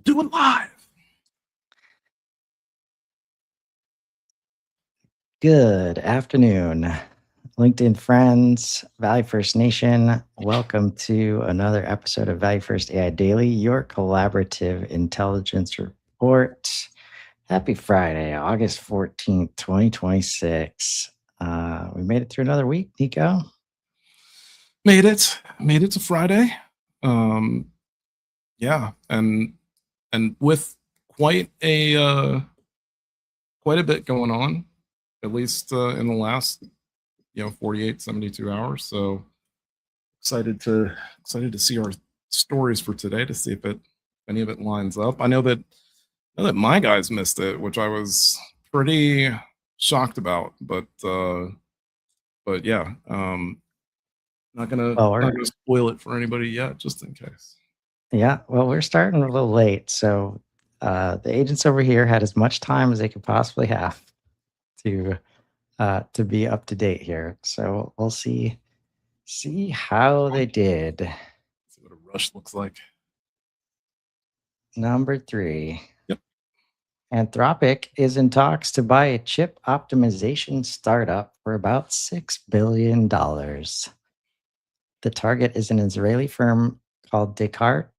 Do it live. Good afternoon, LinkedIn friends, Valley First Nation. Welcome to another episode of Valley First AI Daily, your collaborative intelligence report. Happy Friday, August 14th, 2026. We made it through another week, Nico. Made it to Friday. Yeah, and with quite a quite a bit going on, at least in the last 48, 72 hours. So excited to see our stories for today to see if any of it lines up. I know that my guys missed it, which I was pretty shocked about, but yeah, Well, not gonna spoil it for anybody yet, just in case. we're starting a little late, so the agents over here had as much time as they could possibly have to be up to date here. So we'll see how they did. See what a rush looks like. Number 3. Yep. Anthropic is in talks to buy a chip optimization startup for about $6 billion. The target is an Israeli firm called Descartes,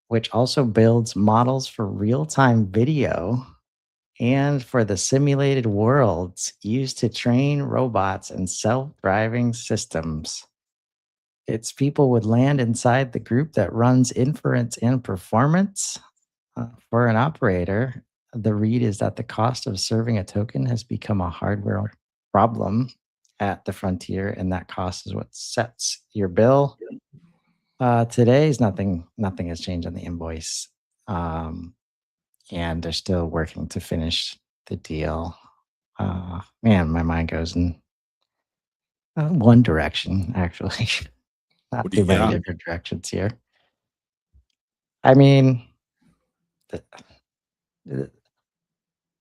which also builds models for real time video and for the simulated worlds used to train robots and self driving systems. Its people would land inside the group that runs inference and performance. For an operator, the read is that the cost of serving a token has become a hardware problem at the frontier, and that cost is what sets your bill. Today's nothing has changed on the invoice, and they're still working to finish the deal. Man, my mind goes in one direction, actually, not too many different directions here. I mean,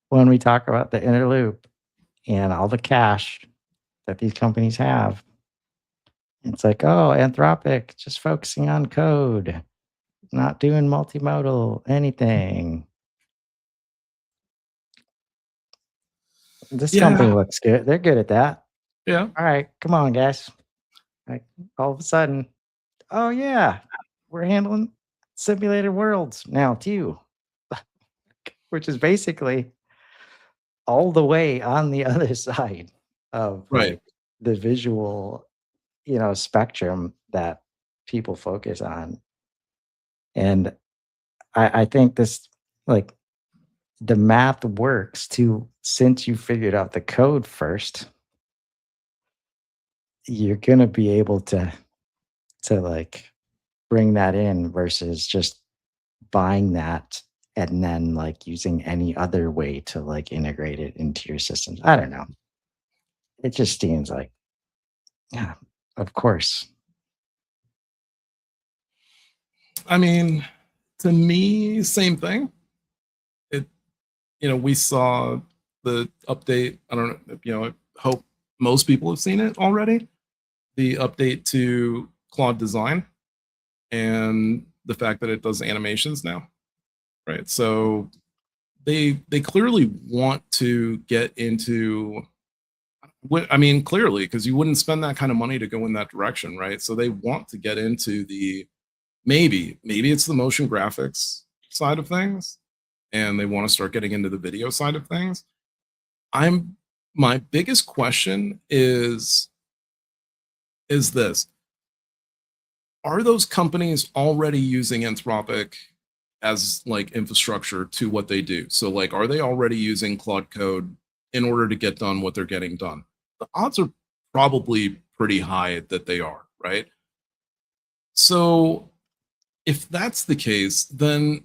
when we talk about the inner loop and all the cash that these companies have, it's like, oh, Anthropic just focusing on code, not doing multimodal anything. This company looks good. They're good at that. Yeah. All right, come on, guys. Like, all of a sudden, oh yeah, we're handling simulated worlds now too, which is basically all the way on the other side of like the visual, spectrum that people focus on. And I think this, like, the math works too. Since you figured out the code first, you're gonna be able to like bring that in versus just buying that and then like using any other way to like integrate it into your systems. I don't know. It just seems like, yeah, of course. I mean, to me, same thing. It, we saw the update. I don't know, I hope most people have seen it already. The update to Claude Design and the fact that it does animations now, right? So they clearly want to get into, I mean, clearly, because you wouldn't spend that kind of money to go in that direction, right? So they want to get into the maybe it's the motion graphics side of things, and they want to start getting into the video side of things. My biggest question is this: are those companies already using Anthropic as like infrastructure to what they do? So like, are they already using Claude Code in order to get done what they're getting done? The odds are probably pretty high that they are, right? So if that's the case, then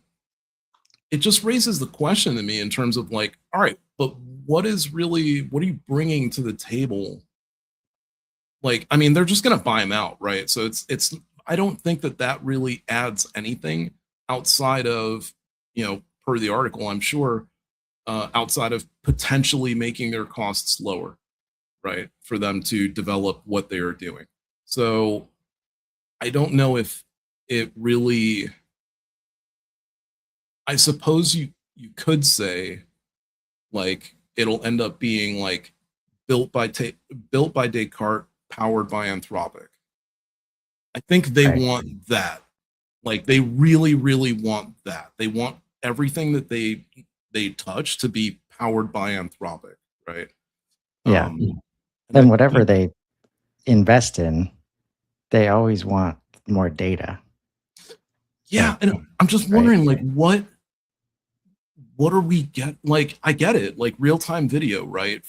it just raises the question to me in terms of like, all right, but what are you bringing to the table? Like, I mean, they're just going to buy them out, right? So I don't think that really adds anything outside of, per the article, I'm sure, outside of potentially making their costs lower, right, for them to develop what they are doing. So I don't know if it really, I suppose you could say like it'll end up being like built by built by Descartes, powered by Anthropic. I think they Right. want that. Like they really, really want that. They want everything that they touch to be powered by Anthropic, right? Yeah. And And I whatever think, they invest in, they always want more data. yeah, Like, and I'm just right. wondering, like, what are we get? Like, I get it, like real time video, right?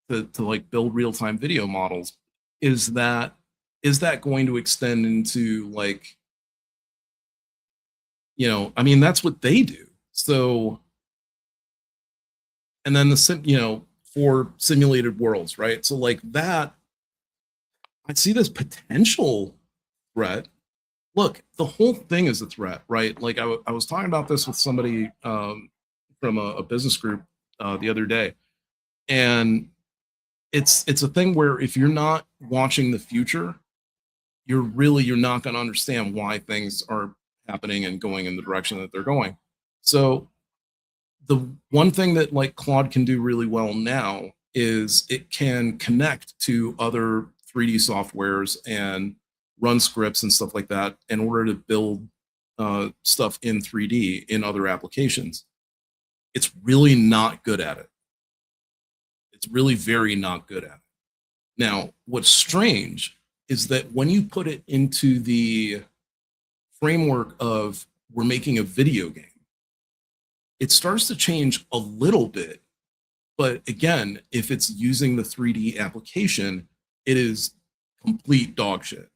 To like build real time video models. Is that is that going to extend into like, I mean, that's what they do. So, and then for simulated worlds, right? So like that, I see this potential threat. Look, the whole thing is a threat, right? Like I was talking about this with somebody from a business group the other day, and it's a thing where if you're not watching the future, you're not going to understand why things are happening and going in the direction that they're going. So the one thing that like Claude can do really well now is it can connect to other 3D softwares and run scripts and stuff like that in order to build stuff in 3D in other applications. It's really not good at it. It's really very not good at it. Now, what's strange is that when you put it into the framework of we're making a video game, it starts to change a little bit. But again, if it's using the 3D application, it is complete dog shit.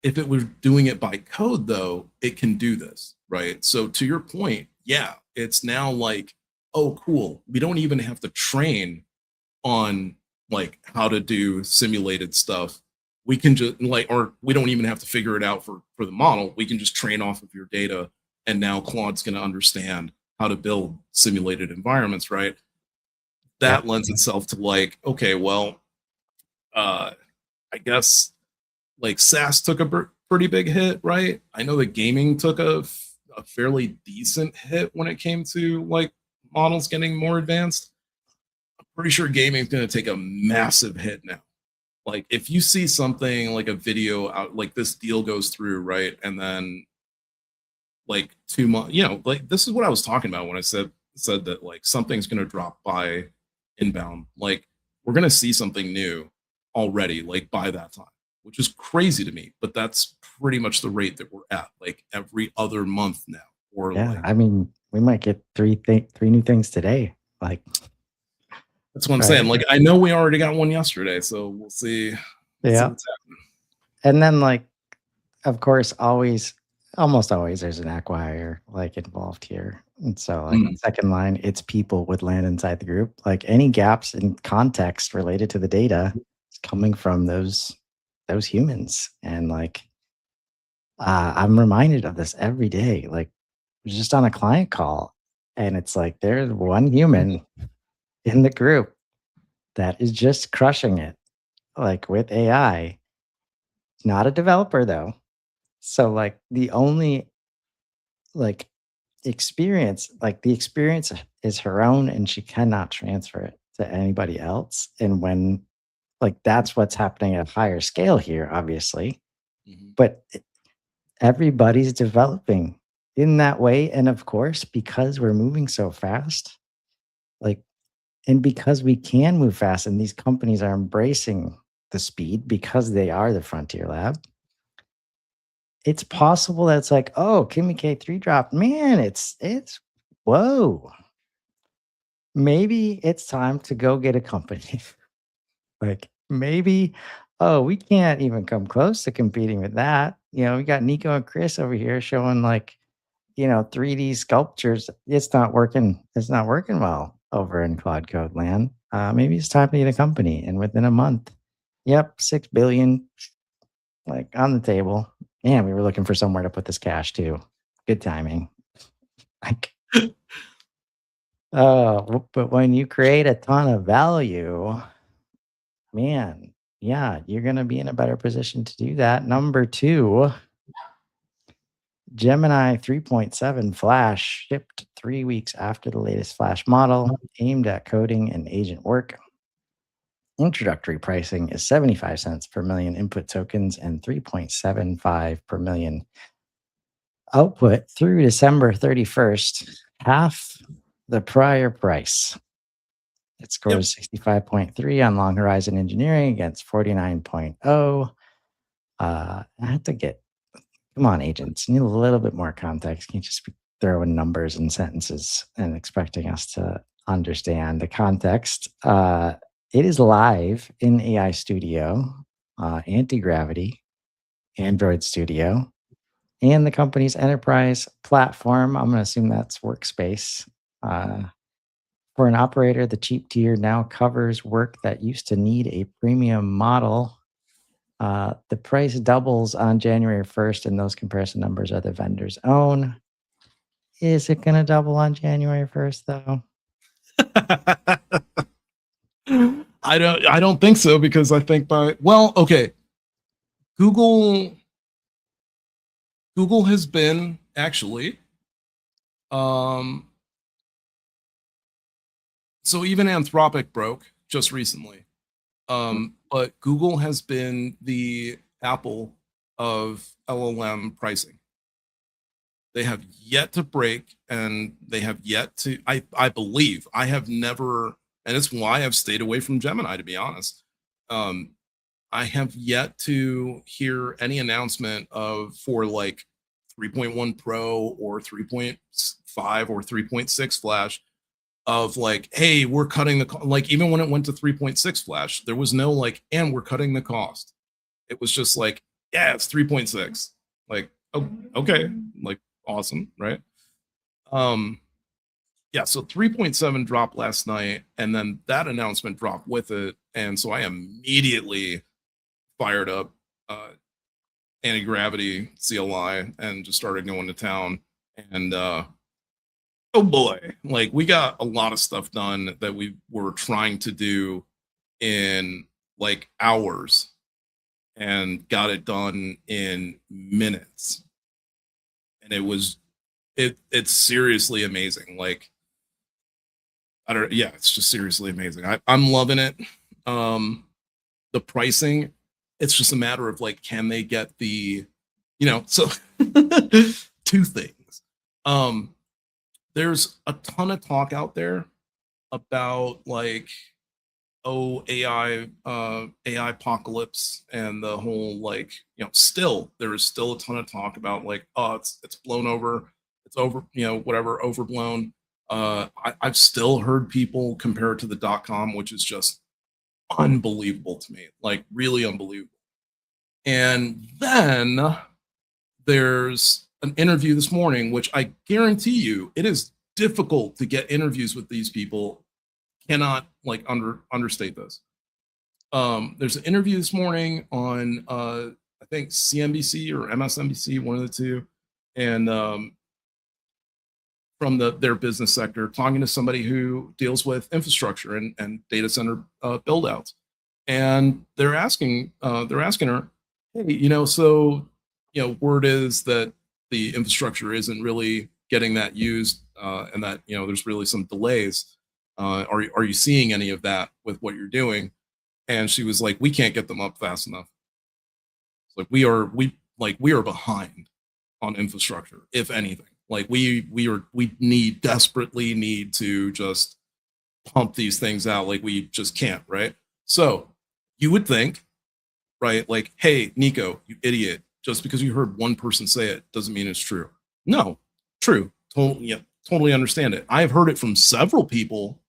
If it was doing it by code, though, it can do this, right? So to your point, yeah, it's now like, oh, cool. We don't even have to train on like how to do simulated stuff. We can just like, or we don't even have to figure it out for the model. We can just train off of your data, and now Claude's going to understand how to build simulated environments, right? Yep. That lends itself to like, okay, well, I guess like SaaS took a pretty big hit, right? I know that gaming took a fairly decent hit when it came to like models getting more advanced. I'm pretty sure gaming's going to take a massive hit now. Like if you see something like a video out, like this deal goes through, right, and then like 2 months, like this is what I was talking about when I said that like something's going to drop by inbound. Like we're going to see something new already, like by that time, which is crazy to me. But that's pretty much the rate that we're at, like every other month now, or Yeah. like I mean, we might get three new things today. Like, that's what I'm saying. right. Like I know we already got one yesterday, so we'll see. We'll see Yeah. what's happening. And then like, of course, almost always there's an acquire like involved here. And so like Mm, second line, it's people would land inside the group. Like any gaps in context related to the data is coming from those humans. And like I'm reminded of this every day. Like just on a client call. And it's like there's one human in the group that is just crushing it, like with AI. Not a developer though. So like the only like the experience is her own and she cannot transfer it to anybody else. And when like that's what's happening at a higher scale here, obviously. mhm. But everybody's developing in that way. And of course, because we're moving so fast, like and because we can move fast and these companies are embracing the speed because they are the frontier lab, it's possible that it's like, oh, Kimmy K3 dropped. Man, it's whoa. Maybe it's time to go get a company. Like maybe, oh, we can't even come close to competing with that. We got Nico and Chris over here showing like, 3D sculptures. It's not working well over in Cloud Code land. Maybe it's time to get a company. And within a month, yep, 6 billion like on the table. Man, we were looking for somewhere to put this cash too. Good timing. Like, but when you create a ton of value, man, yeah, you're gonna be in a better position to do that. Number two, Gemini 3.7 Flash shipped 3 weeks after the latest Flash model, aimed at coding and agent work. Introductory pricing is 75 cents per million input tokens and 3.75 per million output through December 31st, half the prior price. It scores 65.3 on Long Horizon Engineering against 49.0. I have to get, come on, agents, you need a little bit more context. You can't just be throwing numbers and sentences and expecting us to understand the context. It is live in AI Studio, Anti-Gravity, Android Studio, and the company's enterprise platform. I'm going to assume that's Workspace. For an operator, the cheap tier now covers work that used to need a premium model. The price doubles on January 1st, and those comparison numbers are the vendor's own. Is it going to double on January 1st, though? I don't think so, because I think Google has been actually so even Anthropic broke just recently. But Google has been the Apple of LLM pricing. They have yet to break, and they have yet to, I believe, I have never, and it's why I've stayed away from Gemini, to be honest. I have yet to hear any announcement for like 3.1 Pro or 3.5 or 3.6 Flash of like, hey, we're cutting like, even when it went to 3.6 Flash, there was no like, and we're cutting the cost. It was just like, yeah, it's 3.6. Like, oh, okay, like awesome, right? Yeah, so 3.7 dropped last night, and then that announcement dropped with it, and so I immediately fired up anti-gravity CLI and just started going to town. And oh boy, like we got a lot of stuff done that we were trying to do in like hours, and got it done in minutes. And it's seriously amazing. Like, it's just seriously amazing. I'm loving it. The pricing, it's just a matter of like, can they get so two things. There's a ton of talk out there about like, AI apocalypse, and the whole like, there is still a ton of talk about like, it's blown over, it's over, whatever, overblown. I've still heard people compare it to the .com, which is just unbelievable to me, like really unbelievable. And then there's an interview this morning, which I guarantee you, it is difficult to get interviews with these people. Cannot like understate this. There's an interview this morning on I think CNBC or MSNBC, one of the two, and from their business sector, talking to somebody who deals with infrastructure and data center build outs. And they're asking her, hey, so word is that the infrastructure isn't really getting that used, and that there's really some delays. Are you seeing any of that with what you're doing? And she was like, we can't get them up fast enough. It's like we are behind on infrastructure, if anything. Like we desperately need to just pump these things out. Like we just can't, right? So you would think, right? Like, hey, Nico, you idiot. Just because you heard one person say it doesn't mean it's true. No, true. Totally understand it. I have heard it from several people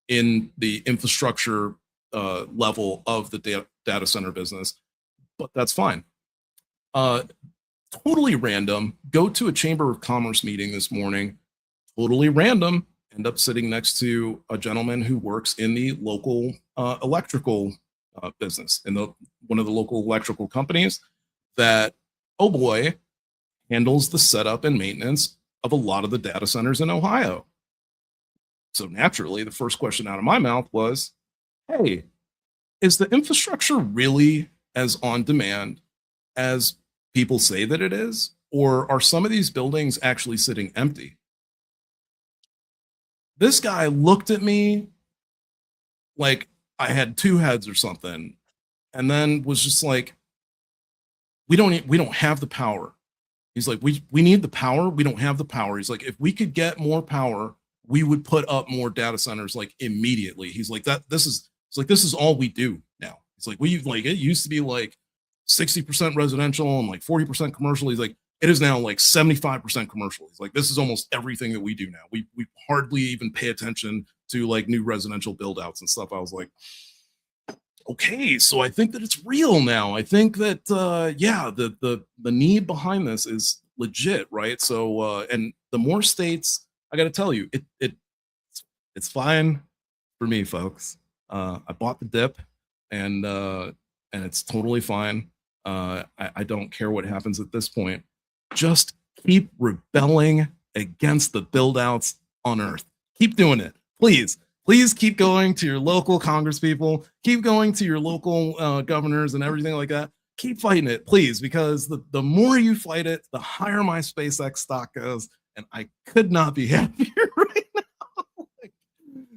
in the infrastructure level of the data center business, but that's fine. Totally random. Go to a Chamber of Commerce meeting this morning. Totally random. End up sitting next to a gentleman who works in the local electrical business, in one of the local electrical companies that, oh boy, handles the setup and maintenance of a lot of the data centers in Ohio. So naturally, the first question out of my mouth was, hey, is the infrastructure really as on demand as people say that it is? Or are some of these buildings actually sitting empty? This guy looked at me like I had two heads or something, and then was just like, we don't have the power. He's like, we need the power. We don't have the power. He's like, if we could get more power, we would put up more data centers like immediately. He's like, this is all we do now. It's like, we like, it used to be like 60% residential and like 40% commercial. He's like, it is now like 75% commercial. He's like, this is almost everything that we do now. We hardly even pay attention to like new residential build outs and stuff. I was like, okay, so I think that it's real now. I think that yeah, the need behind this is legit, right? So and the more states, I got to tell you, it's fine for me, folks. I bought the dip, and it's totally fine. I don't care what happens at this point. Just keep rebelling against the build outs on Earth. Keep doing it, please. Please keep going to your local congresspeople, keep going to your local governors and everything like that. Keep fighting it, please, because the more you fight it, the higher my SpaceX stock goes, and I could not be happier right now.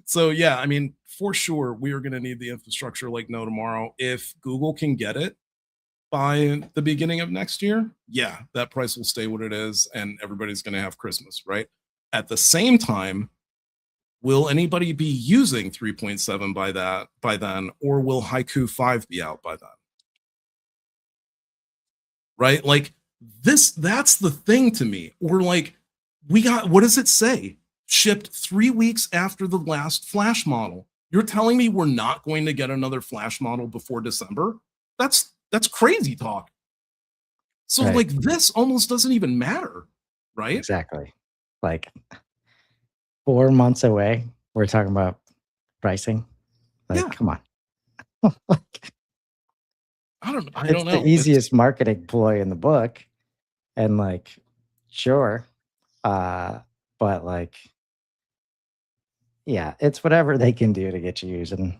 So yeah, I mean, for sure, we are going to need the infrastructure like no tomorrow. If Google can get it by the beginning of next year, yeah, that price will stay what it is, and everybody's going to have Christmas, right? At the same time, will anybody be using 3.7 by then, or will Haiku 5 be out by then? Right? Like that's the thing to me. Or like, we got, what does it say? Shipped 3 weeks after the last Flash model. You're telling me we're not going to get another Flash model before December? That's crazy talk. So Right. like, this almost doesn't even matter, right? Exactly. Like 4 months away, we're talking about pricing. Like, Yeah. come on. Like, I don't it's the know. easiest marketing ploy in the book. And like, sure. But like, yeah, it's whatever they can do to get you using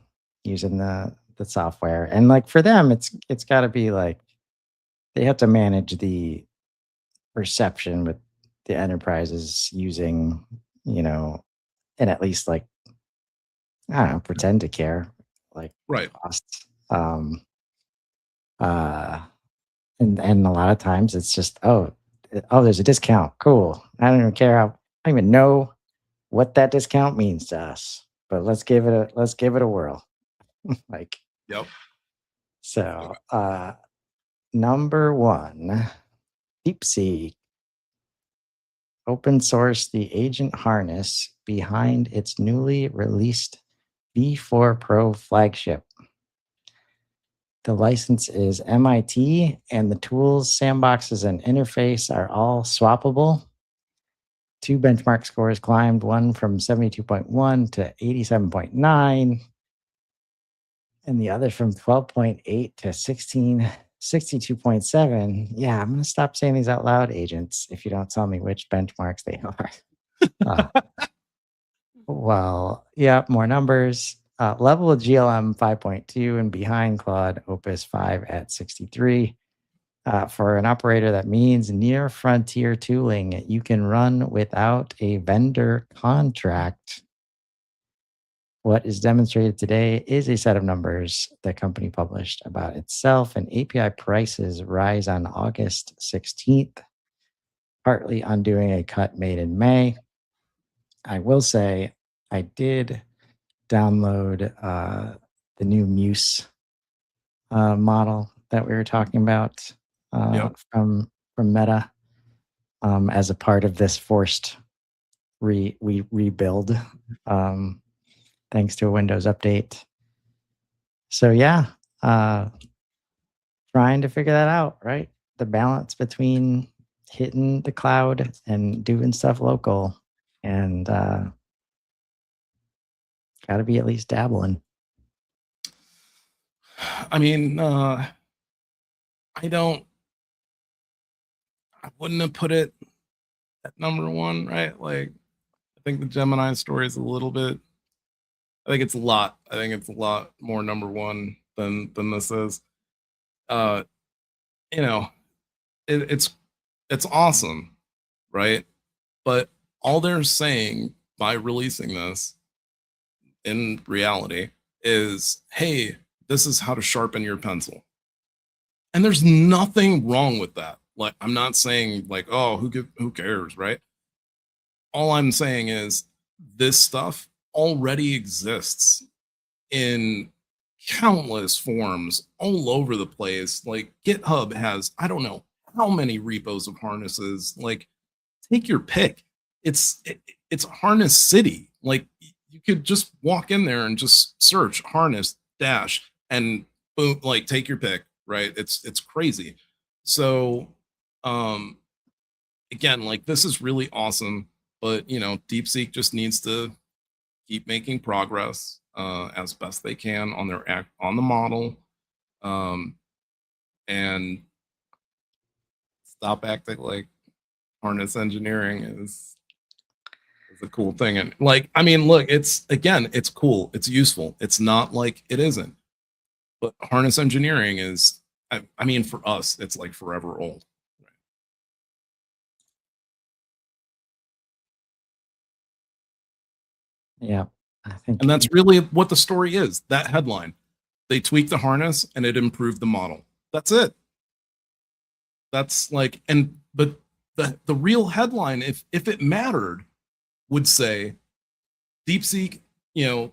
the software. And like for them, it's gotta be like they have to manage the perception with the enterprises using, you know, and at least like, I don't know, pretend to care, like Right. costs. Uh and a lot of times it's just, oh, there's a discount. Cool. I don't even care how I don't even know what that discount means to us. But let's give it a whirl. Like Yep. so number one, DeepSeek open source the agent harness behind its newly released V4 Pro flagship. The license is MIT, and the tools, sandboxes, and interface are all swappable. 2 benchmark scores climbed, one from 72.1 to 87.9, and the other from 12.8 to 62.7. Yeah, I'm going to stop saying these out loud, agents, if you don't tell me which benchmarks they are. Uh, well, yeah, more numbers. Level of GLM 5.2 and behind Claude Opus 5 at 63. For an operator, that means near frontier tooling. You can run without a vendor contract. What is demonstrated today is a set of numbers the company published about itself, and API prices rise on August 16th, partly undoing a cut made in May. I will say I did download the new Muse model that we were talking about Yep. from Meta as a part of this forced rebuild, thanks to a Windows update. So yeah, trying to figure that out, right? The balance between hitting the cloud and doing stuff local, and got to be at least dabbling. I mean, I wouldn't have put it at number one, right? Like, I think the Gemini story is a little bit. I think it's a lot. I think it's a lot more number one than this is. Uh, you know, it's it's awesome, right? But all they're saying by releasing this in reality is, hey, this is how to sharpen your pencil. And there's nothing wrong with that. Like, I'm not saying like, oh, who cares, right? All I'm saying is this stuff already exists in countless forms all over the place. Like GitHub has, I don't know how many repos of harnesses. Like, take your pick. It's harness city. Like you could just walk in there and just search harness dash and boom, like take your pick, right? It's crazy. So um again, like this is really awesome, but DeepSeek just needs to keep making progress as best they can on their act on the model, um, and stop acting like harness engineering is a cool thing. And like, I mean, look, it's cool, it's useful. It's not like it isn't, but harness engineering is, I mean, for us, it's like forever old. Yeah, I think And that's really what the story is. That headline, they tweaked the harness and it improved the model. That's it. That's like, and but the real headline, if it mattered, would say DeepSeek,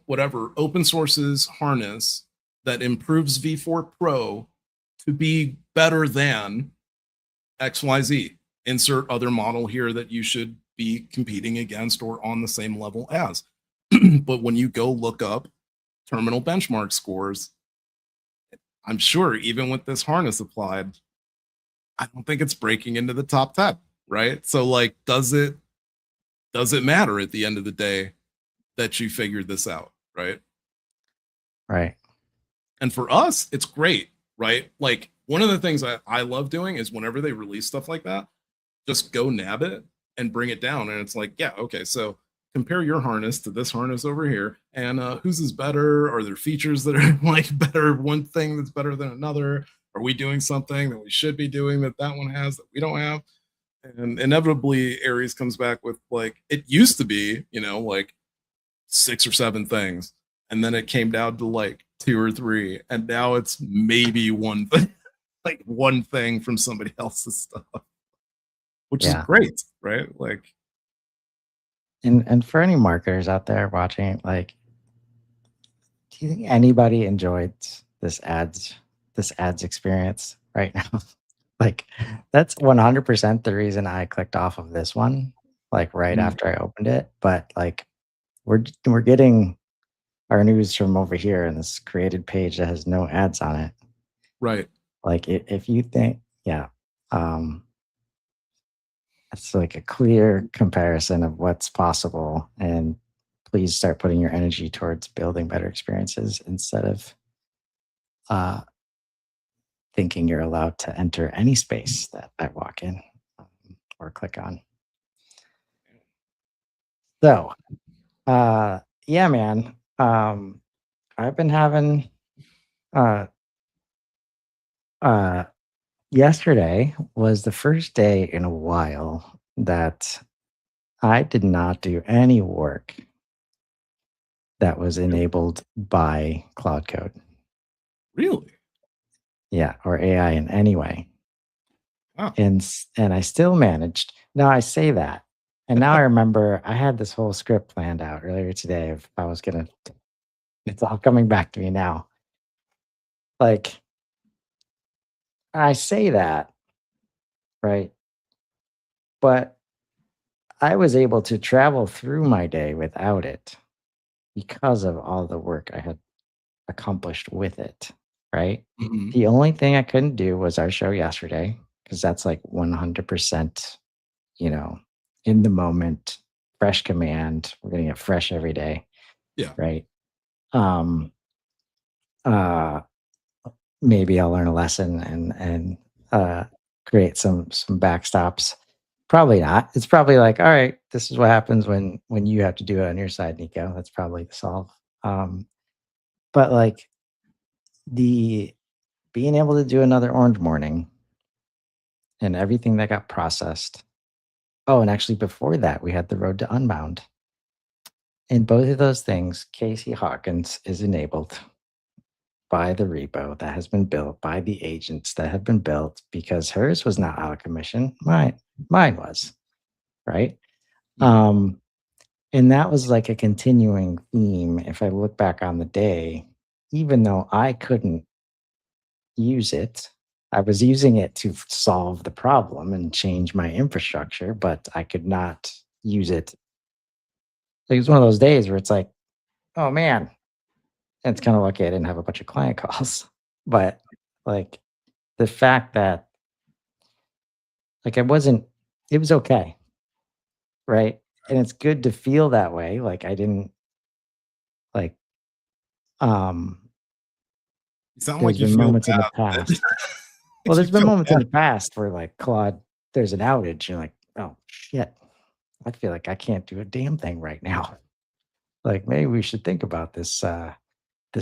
whatever open sources harness that improves V4 Pro to be better than XYZ. Insert other model here that you should be competing against or on the same level as. But when you go look up terminal benchmark scores, I'm sure even with this harness applied, I don't think it's breaking into the top 10, right? So like, does it matter at the end of the day that you figured this out, right? right. And for us, it's great, right? Like one of the things I love doing is whenever they release stuff like that, just go nab it and bring it down. And it's like, yeah, okay, so compare your harness to this harness over here, and whose is better? Are there features that are like better? One thing that's better than another? Are we doing something that we should be doing that one has that we don't have? And inevitably, Aries comes back with like it used to be, like 6 or 7 things, and then it came down to like 2 or 3, and now it's maybe one thing, like one thing from somebody else's stuff, which is Yeah. great, right? Like, And for any marketers out there watching, like, do you think anybody enjoyed this ads experience right now? Like, that's 100% the reason I clicked off of this one, like right mm, after I opened it. But like, we're getting our news from over here in this created page that has no ads on it. right, Like, if you think, yeah, um, it's like a clear comparison of what's possible, and please start putting your energy towards building better experiences instead of uh, thinking you're allowed to enter any space that I walk in, um, or click on. So, uh, yeah, man. I've been having uh, uh, yesterday was the first day in a while that I did not do any work that was enabled by Cloud Code. really, Yeah, or AI in any way. wow, And I still managed. Now I say that, and now I remember I had this whole script planned out earlier today of I was gonna. It's all coming back to me now. Like, I say that, right? But I was able to travel through my day without it because of all the work I had accomplished with it, right? mhm, The only thing I couldn't do was our show yesterday because that's like 100%, you know, in the moment, fresh command. We're getting it fresh every day, yeah, right? Um, uh, Maybe I'll learn a lesson and create some backstops. Probably not. It's probably like, all right, this is what happens when you have to do it on your side, Nico. That's probably the solve. But like the being able to do another orange morning and everything that got processed. Oh, and actually before that, we had the road to Unbound. In both of those things, Casey Hawkins is enabled by the repo that has been built by the agents that have been built because hers was not out of commission. Mine was, right? Mhm. And that was like a continuing theme. If I look back on the day, even though I couldn't use it, I was using it to solve the problem and change my infrastructure, but I could not use it. It was one of those days where it's like, oh man, and it's kind of lucky I didn't have a bunch of client calls. But like the fact that like I wasn't, it was okay, right? And it's good to feel that way. Like I didn't like um You sound like there's you been feel moments in the bad, man. past. Well, Like you there's been feel moments in bad. the past where like Claude, there's an outage. You're like, oh shit, I feel like I can't do a damn thing right now. Like maybe we should think about this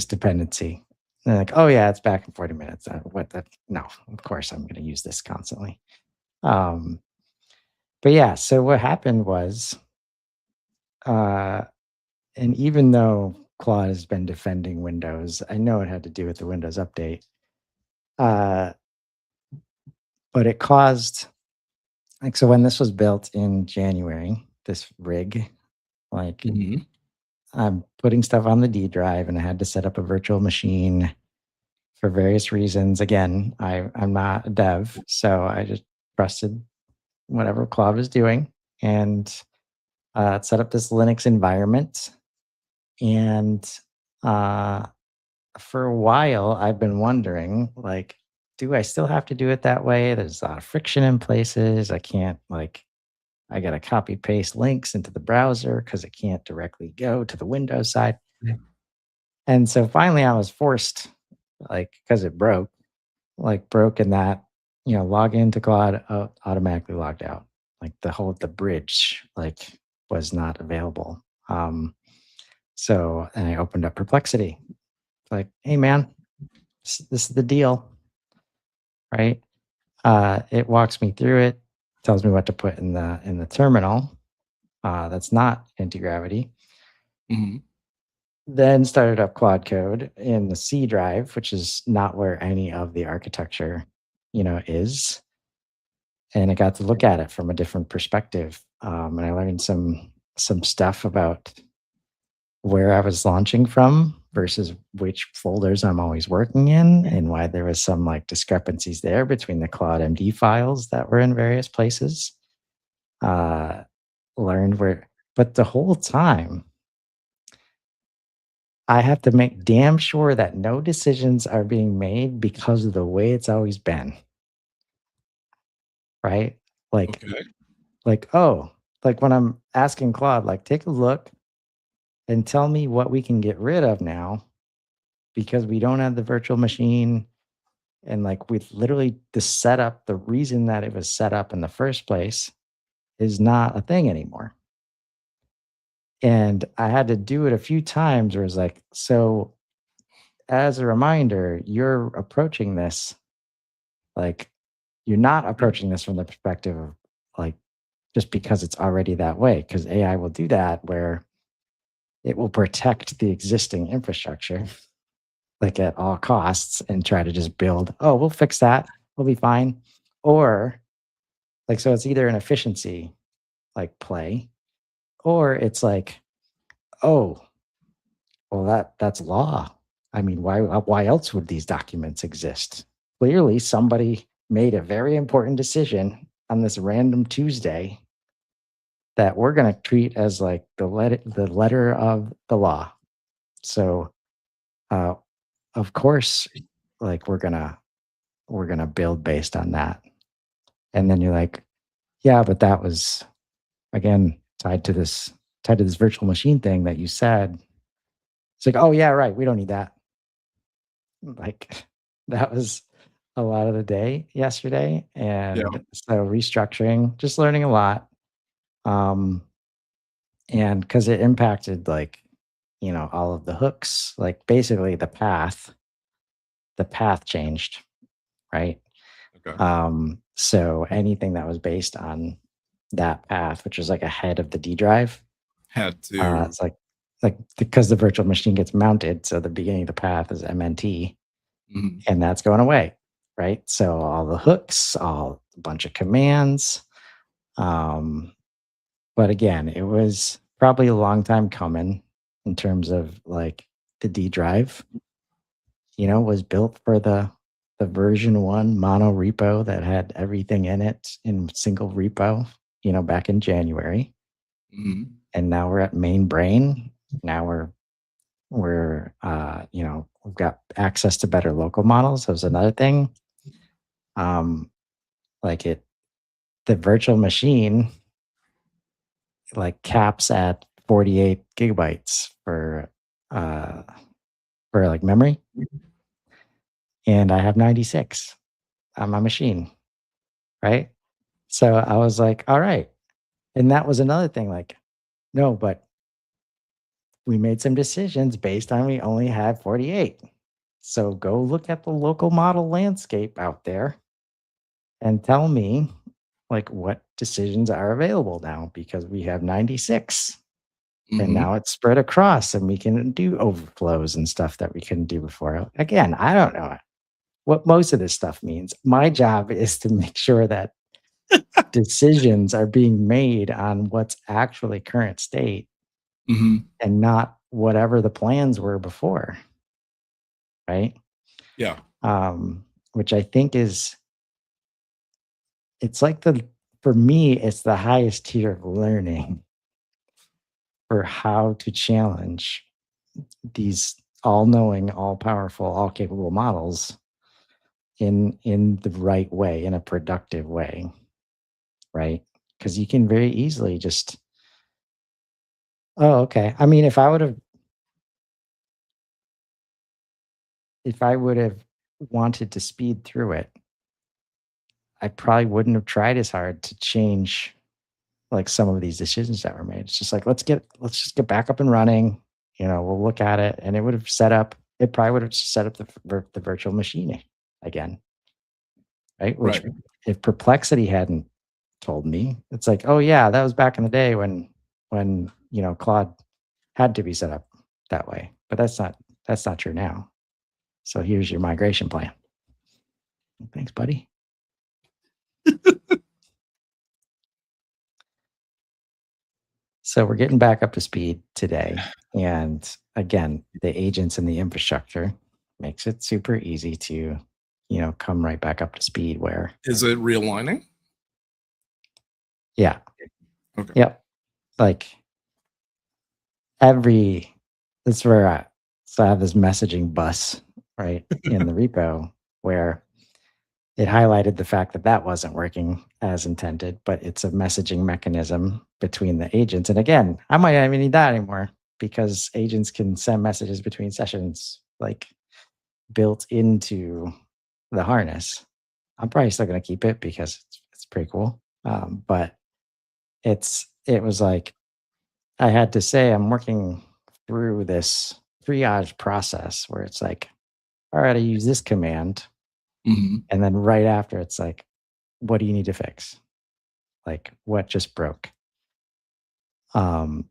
dependency. And they're like, oh yeah, it's back in 40 minutes. What that no, of course I'm gonna use this constantly. Um, but yeah, so what happened was uh and even though Claude has been defending Windows, I know it had to do with the Windows update. Uh, but it caused like so when this was built in January, this rig, like Mhm. I'm putting stuff on the D drive and I had to set up a virtual machine for various reasons. Again, I'm not a dev, so I just trusted whatever Claude was doing and set up this Linux environment. And uh, for a while, I've been wondering, like, do I still have to do it that way? There's a lot of friction in places. I can't like I got to copy paste links into the browser because it can't directly go to the Windows side. And so finally, I was forced, like, because it broke in that, log into Claude, automatically logged out. Like the bridge, like, was not available. So, and I opened up Perplexity. Like, hey, man, this is the deal, right? It walks me through it, tells me what to put in the terminal. That's not anti gravity. Mhm. Then started up Quad Code in the C drive, which is not where any of the architecture, is. And I got to look at it from a different perspective, and I learned some stuff about where I was launching from versus which folders I'm always working in, and why there was some like discrepancies there between the Claude MD files that were in various places. Uh, learned where, but the whole time I have to make damn sure that no decisions are being made because of the way it's always been, right? Like Okay. oh, like when I'm asking Claude, like, take a look and tell me what we can get rid of now because we don't have the virtual machine. And like we literally the setup, the reason that it was set up in the first place is not a thing anymore. And I had to do it a few times where it's like, so as a reminder, you're approaching this like you're not approaching this from the perspective of like just because it's already that way, because AI will do that where it will protect the existing infrastructure like at all costs and try to just build, oh, we'll fix that, we'll be fine. Or like, so it's either an efficiency like play, or it's like, oh, well, that's law. I mean, why else would these documents exist? Clearly, somebody made a very important decision on this random Tuesday that we're going to treat as like the letter of the law. So, uh, of course, like we're gonna build based on that. And then you're like, yeah, but that was again tied to this virtual machine thing that you said. It's like, oh yeah, right. We don't need that. Like that was a lot of the day yesterday. Yeah. And so restructuring, just learning a lot. Um, and because it impacted like, all of the hooks, like basically the path changed, right? Okay. So anything that was based on that path, which was like ahead of the D drive, Had to. it's like because the virtual machine gets mounted, so the beginning of the path is MNT, Mhm. and that's going away, right? So all the hooks, all a bunch of commands. Um, but again, it was probably a long time coming in terms of like the D drive, was built for the version one mono repo that had everything in it in single repo, back in January. Mhm. And now we're at main brain. Now we've got access to better local models. That was another thing. Um, like the virtual machine like caps at 48 gigabytes uh for like memory, and I have 96 on my machine, right? So I was like, all right. And that was another thing, like, no, but we made some decisions based on we only had 48. So go look at the local model landscape out there and tell me like what decisions are available now because we have 96 and Mhm. now it's spread across and we can do overflows and stuff that we couldn't do before. Again, I don't know what most of this stuff means. My job is to make sure that decisions are being made on what's actually current state Mhm. and not whatever the plans were before, right? Yeah. Which I think is it's like for me, it's the highest tier of learning for how to challenge these all-knowing, all-powerful, all-capable models in the right way, in a productive way, right? Because you can very easily just, oh, okay. I mean, if I would have wanted to speed through it, I probably wouldn't have tried as hard to change like some of these decisions that were made. It's just like let's just get back up and running. We'll look at it, and it probably would have set up the virtual machine again, right? Which Right. if Perplexity hadn't told me, it's like, oh yeah, that was back in the day when Claude had to be set up that way, but that's not true now. So here's your migration plan. Thanks, buddy. So we're getting back up to speed today. And again, the agents and the infrastructure makes it super easy to, come right back up to speed where, Is it realigning? yeah, Okay. yep. Like every, that's where so I have this messaging bus, right, in the repo where it highlighted the fact that that wasn't working as intended, but it's a messaging mechanism between the agents. And again, I might not even need that anymore because agents can send messages between sessions like built into the harness. I'm probably still going to keep it because it's pretty cool. But it was like I had to say I'm working through this triage process where it's like, all right, I use this command. Mhm. And then right after, it's like, what do you need to fix? Like, what just broke? Um,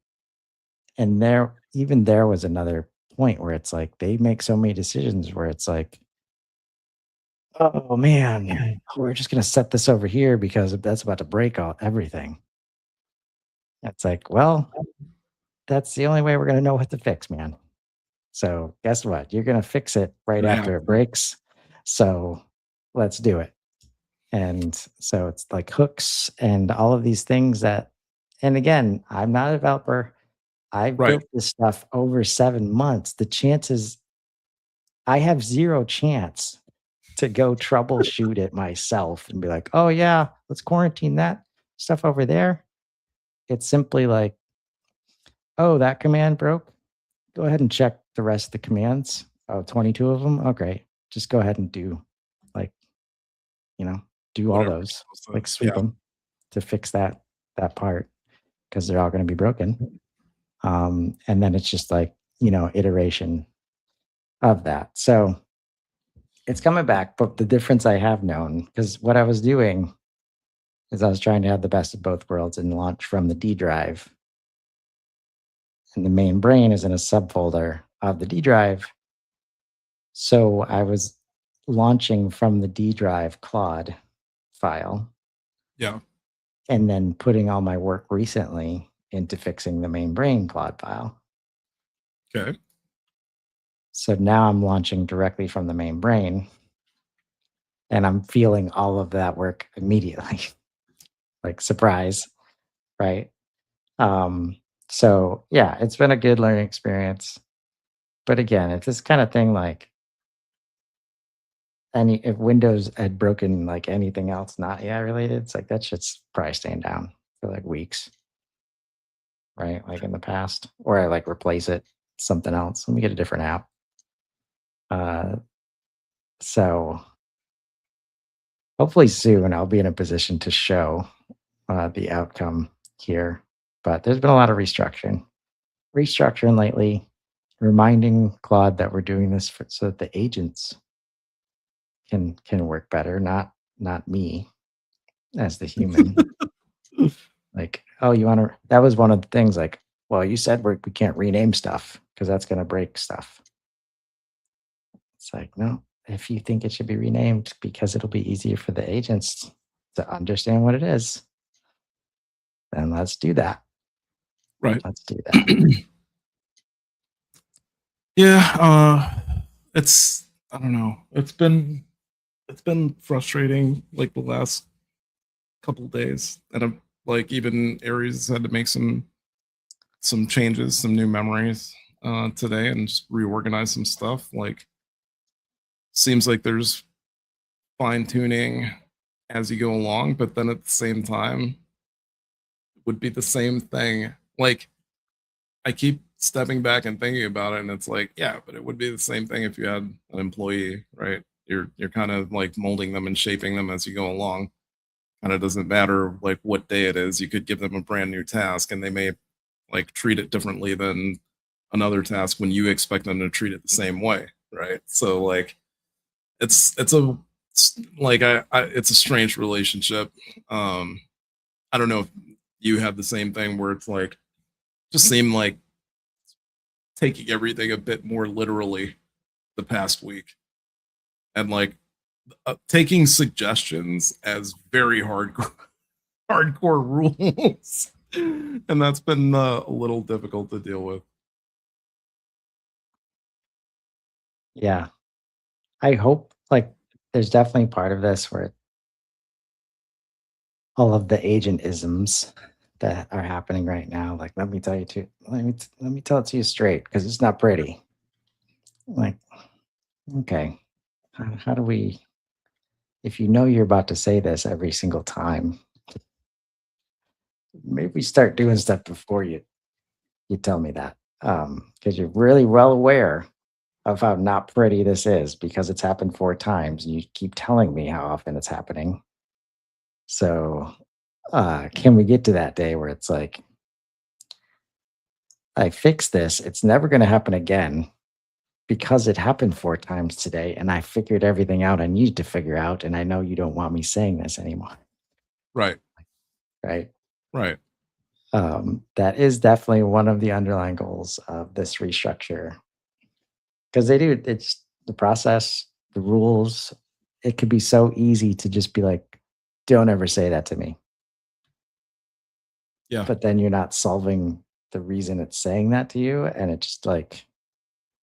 and there was another point where it's like they make so many decisions where it's like, oh man, we're just gonna set this over here because that's about to break everything. It's like, well, that's the only way we're gonna know what to fix, man. So guess what? You're gonna fix it right Gonna have after it breaks. So let's do it. And so it's like hooks and all of these things and again, I'm not a developer. I've right. built this stuff over 7 months. The chances I have 0 chance to go troubleshoot it myself and be like, "Oh, yeah, let's quarantine that stuff over there." It's simply like, "Oh, that command broke? Go ahead and check the rest of the commands. Oh, 22 of them? Oh, great. Just go ahead and like, you know, do all Whatever you're those, supposed to. like, sweep Yeah. them to fix that part because 'cause they're all gonna be broken." And then it's just like, iteration of that. So It's coming back, but the difference I have known, because what I was doing is I was trying to have the best of both worlds and launch from the D drive. And the main brain is in a subfolder of the D drive. So I was launching from the D drive Claude file Yeah. and then putting all my work recently into fixing the main brain Claude file. Okay. So now I'm launching directly from the main brain and I'm feeling all of that work immediately. Like surprise, right? So yeah, it's been a good learning experience. But again, it's this kind of thing like if Windows had broken like anything else not AI related, it's like that shit's probably staying down for like weeks, right? Like in the past. Or I like replace it something else. Let me get a different app. Uh so hopefully soon I'll be in a position to show the outcome here. But there's been a lot of restructuring lately, reminding Claude that we're doing this so that the agents can work better, not me as the human. Like, oh, you want to? That was one of the things. Like, well, you said we can't rename stuff because that's going to break stuff. It's like, no. If you think it should be renamed because it'll be easier for the agents to understand what it is, then let's do that. Right. Let's do that. Yeah. It's, I don't know. It's been frustrating like the last couple days, and I'm like even Aries had to make some changes, some new memories today, and just reorganize some stuff. Like, seems like there's fine tuning as you go along, but then at the same time, it would be the same thing. Like, I keep stepping back and thinking about it, and it's like, yeah, but it would be the same thing if you had an employee, right? You're kind of like molding them and shaping them as you go along. And it doesn't matter like what day it is. You could give them a brand new task, and they may like treat it differently than another task when you expect them to treat it the same way, right? So like it's a like it's a strange relationship. I don't know if you have the same thing where it's like just seem like taking everything a bit more literally the past week, and like taking suggestions as very hardcore rules, and that's been a little difficult to deal with. Yeah. I hope like there's definitely part of this where all of the agent isms that are happening right now. Like, let me tell you to let me tell it to you straight because it's not pretty. Like, okay, how do we? If you know you're about to say this every single time, maybe start doing stuff before you tell me that, because you're really well aware of how not pretty this is because it's happened 4 times and you keep telling me how often it's happening. So, can we get to that day where it's like, I fixed this, it's never going to happen again because it happened 4 times today and I figured everything out I needed to figure out. And I know you don't want me saying this anymore. Right, Right. right. That is definitely one of the underlying goals of this restructure because they do it's the process, the rules. It could be so easy to just be like, don't ever say that to me. Yeah, But then you're not solving the reason it's saying that to you. And it just like,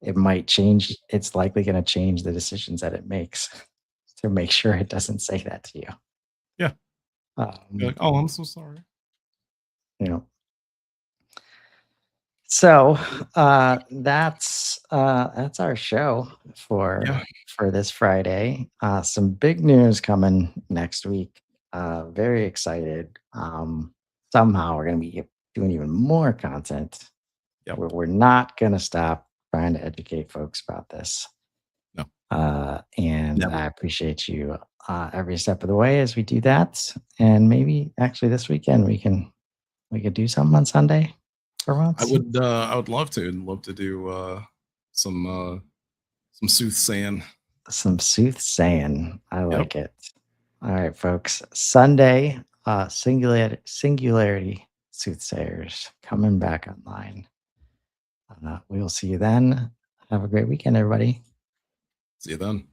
it might change. It's likely going to change the decisions that it makes to make sure it doesn't say that to you. yeah. You're Um, like, oh, I'm so sorry. you know, so that's our show Yeah, for this Friday. Some big news coming next week. Very excited. Somehow we're going to be doing even more content. yep. We're not going to stop trying to educate folks about this. No, And never. I appreciate you every step of the way as we do that. And maybe actually this weekend we could do something on Sunday for once. I would love to. I'd love to do some soothsaying. Some soothsaying. I like it. All right, folks. Sunday, singularity soothsayers coming back online. We will see you then. Have a great weekend, everybody. See you then.